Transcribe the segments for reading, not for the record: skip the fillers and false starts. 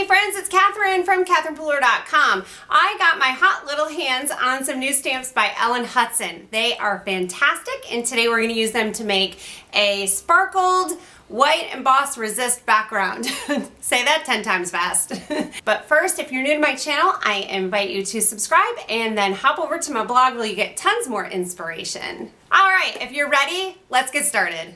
Hey friends, it's Catherine from CatherinePooler.com. I got my hot little hands on some new stamps by Ellen Hudson. They are fantastic, and today we're going to use them to make a sparkled white embossed resist background. Say that 10 times fast. But first, if you're new to my channel, I invite you to subscribe and then hop over to my blog where you get tons more inspiration. All right, if you're ready, let's get started.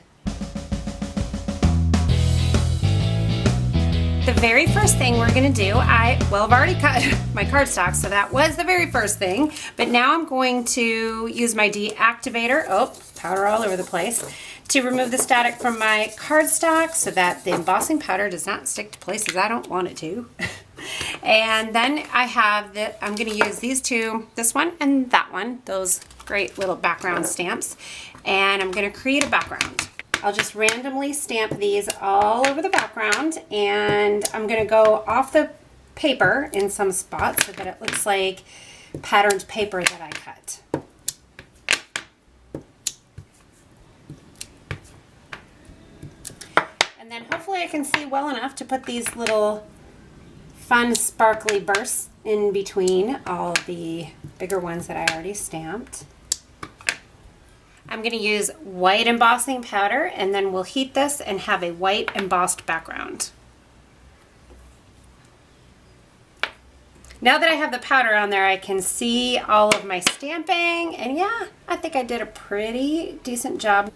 The very first thing we're gonna do, I've already cut my cardstock, so that was the very first thing, but now I'm going to use my deactivator, powder all over the place, to remove the static from my cardstock so that the embossing powder does not stick to places I don't want it to. And then I'm gonna use these two, this one and that one, those great little background stamps, and I'm gonna create a background. I'll just randomly stamp these all over the background, and I'm going to go off the paper in some spots so that it looks like patterned paper that I cut. And then hopefully I can see well enough to put these little fun sparkly bursts in between all the bigger ones that I already stamped. I'm going to use white embossing powder, and then we'll heat this and have a white embossed background. Now that I have the powder on there, I can see all of my stamping, and yeah, I think I did a pretty decent job.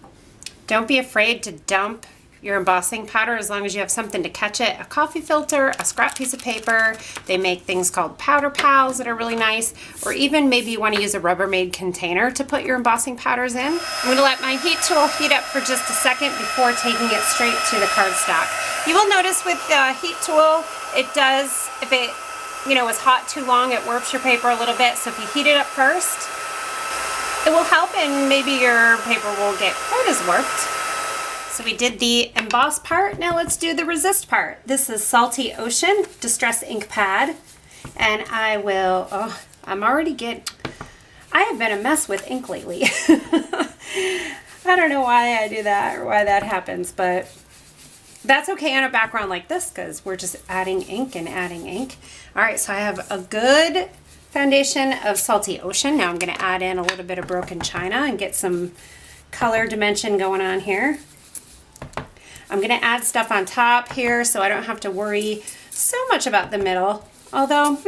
Don't be afraid to dump your embossing powder as long as you have something to catch it. A coffee filter, a scrap piece of paper. They make things called powder pals that are really nice, or even maybe you want to use a Rubbermaid container to put your embossing powders in. I'm going to let my heat tool heat up for just a second before taking it straight to the cardstock. You will notice with the heat tool, it does, if it is hot too long, it warps your paper a little bit. So if you heat it up first, it will help, and maybe your paper will get quite as warped. So we did the emboss part, now let's do the resist part. This is Salty Ocean Distress Ink Pad, and I have been a mess with ink lately. I don't know why I do that or why that happens, but that's okay on a background like this because we're just adding ink and adding ink. All right, so I have a good foundation of Salty Ocean. Now I'm gonna add in a little bit of Broken China and get some color dimension going on here. I'm going to add stuff on top here so I don't have to worry so much about the middle. Although,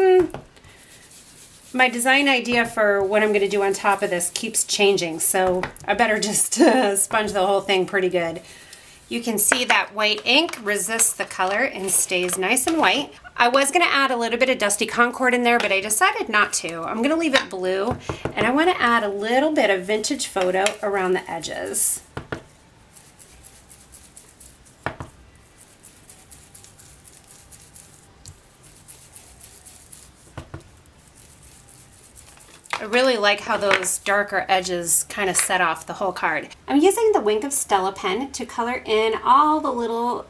my design idea for what I'm going to do on top of this keeps changing, so I better just sponge the whole thing pretty good. You can see that white ink resists the color and stays nice and white. I was going to add a little bit of Dusty Concord in there, but I decided not to. I'm going to leave it blue, and I want to add a little bit of Vintage Photo around the edges. I really like how those darker edges kind of set off the whole card. I'm using the Wink of Stella pen to color in all the little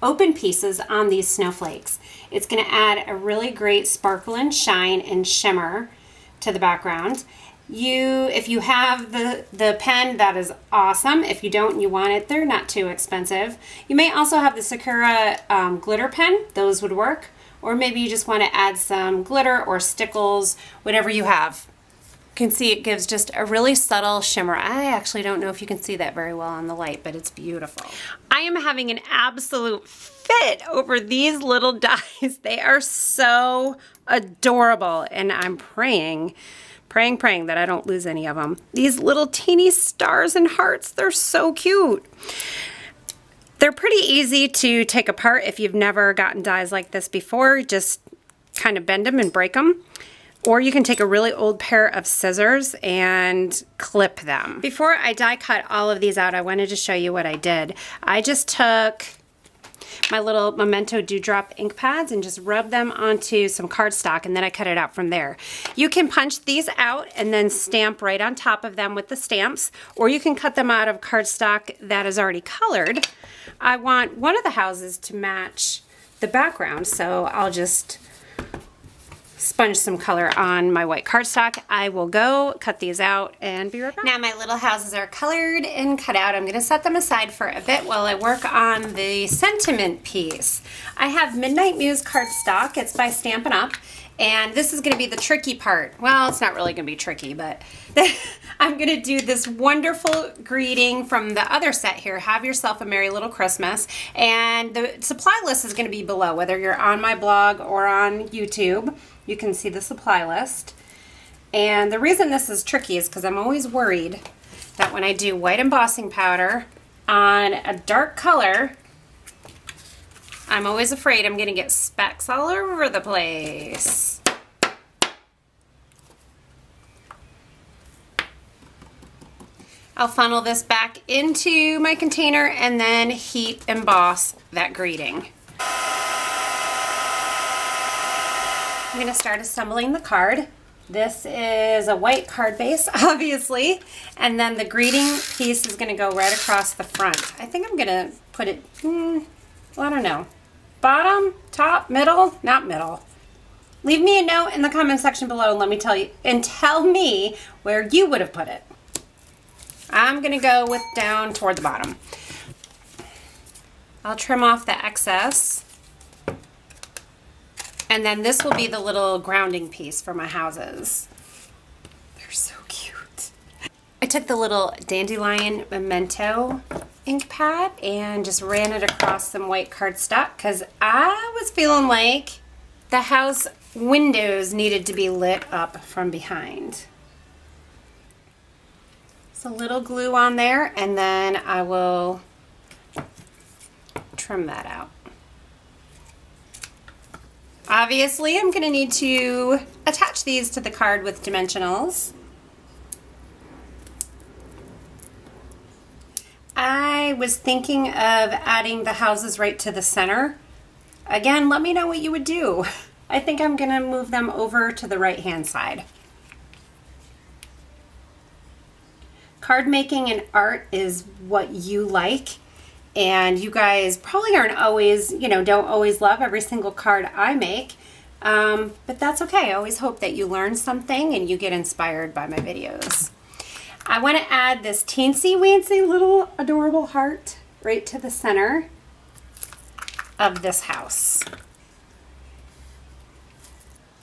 open pieces on these snowflakes. It's going to add a really great sparkle and shine and shimmer to the background. If you have the pen, that is awesome. If you don't and you want it, they're not too expensive. You may also have the Sakura glitter pen. Those would work. Or maybe you just want to add some glitter or stickles, whatever you have. You can see it gives just a really subtle shimmer. I actually don't know if you can see that very well on the light, but it's beautiful. I am having an absolute fit over these little dies. They are so adorable, and I'm praying that I don't lose any of them. These little teeny stars and hearts, they're so cute. They're pretty easy to take apart if you've never gotten dies like this before. Just kind of bend them and break them. Or you can take a really old pair of scissors and clip them. Before I die cut all of these out, I wanted to show you what I did. I just took my little Memento Dewdrop ink pads and just rubbed them onto some cardstock, and then I cut it out from there. You can punch these out and then stamp right on top of them with the stamps, or you can cut them out of cardstock that is already colored. I want one of the houses to match the background, so I'll just sponge some color on my white cardstock. I will go cut these out and be right back. Now my little houses are colored and cut out. I'm gonna set them aside for a bit while I work on the sentiment piece. I have Midnight Muse cardstock. It's by Stampin' Up! And this is gonna be the tricky part. Well, it's not really gonna be tricky, but I'm gonna do this wonderful greeting from the other set here, Have Yourself a Merry Little Christmas. And the supply list is gonna be below, whether you're on my blog or on YouTube. You can see the supply list. And the reason this is tricky is because I'm always worried that when I do white embossing powder on a dark color, I'm always afraid I'm gonna get specks all over the place. I'll funnel this back into my container and then heat emboss that greeting. I'm gonna start assembling the card. This is a white card base, obviously, and then the greeting piece is gonna go right across the front. I think I'm gonna put it, well, I don't know. Bottom, top, middle, not middle. Leave me a note in the comment section below and let me tell you, and tell me where you would have put it. I'm gonna go with down toward the bottom. I'll trim off the excess. And then this will be the little grounding piece for my houses. They're so cute. I took the little Dandelion Memento ink pad and just ran it across some white cardstock because I was feeling like the house windows needed to be lit up from behind. So a little glue on there and then I will trim that out. Obviously, I'm going to need to attach these to the card with dimensionals. I was thinking of adding the houses right to the center. Again, let me know what you would do. I think I'm going to move them over to the right-hand side. Card making and art is what you like. And you guys probably aren't always, don't always love every single card I make, but that's okay. I always hope that you learn something and you get inspired by my videos. I want to add this teensy-weensy little adorable heart right to the center of this house.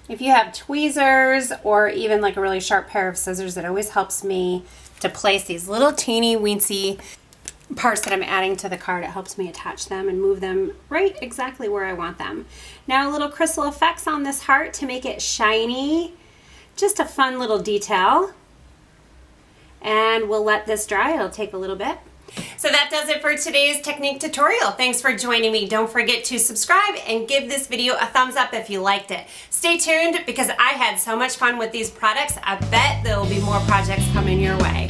If you have tweezers or even like a really sharp pair of scissors, it always helps me to place these little teeny-weensy parts that I'm adding to the card. It helps me attach them and move them right exactly where I want them. Now a little crystal effects on this heart to make it shiny. Just a fun little detail. And we'll let this dry. It'll take a little bit. So that does it for today's technique tutorial. Thanks for joining me. Don't forget to subscribe and give this video a thumbs up if you liked it. Stay tuned because I had so much fun with these products. I bet there will be more projects coming your way.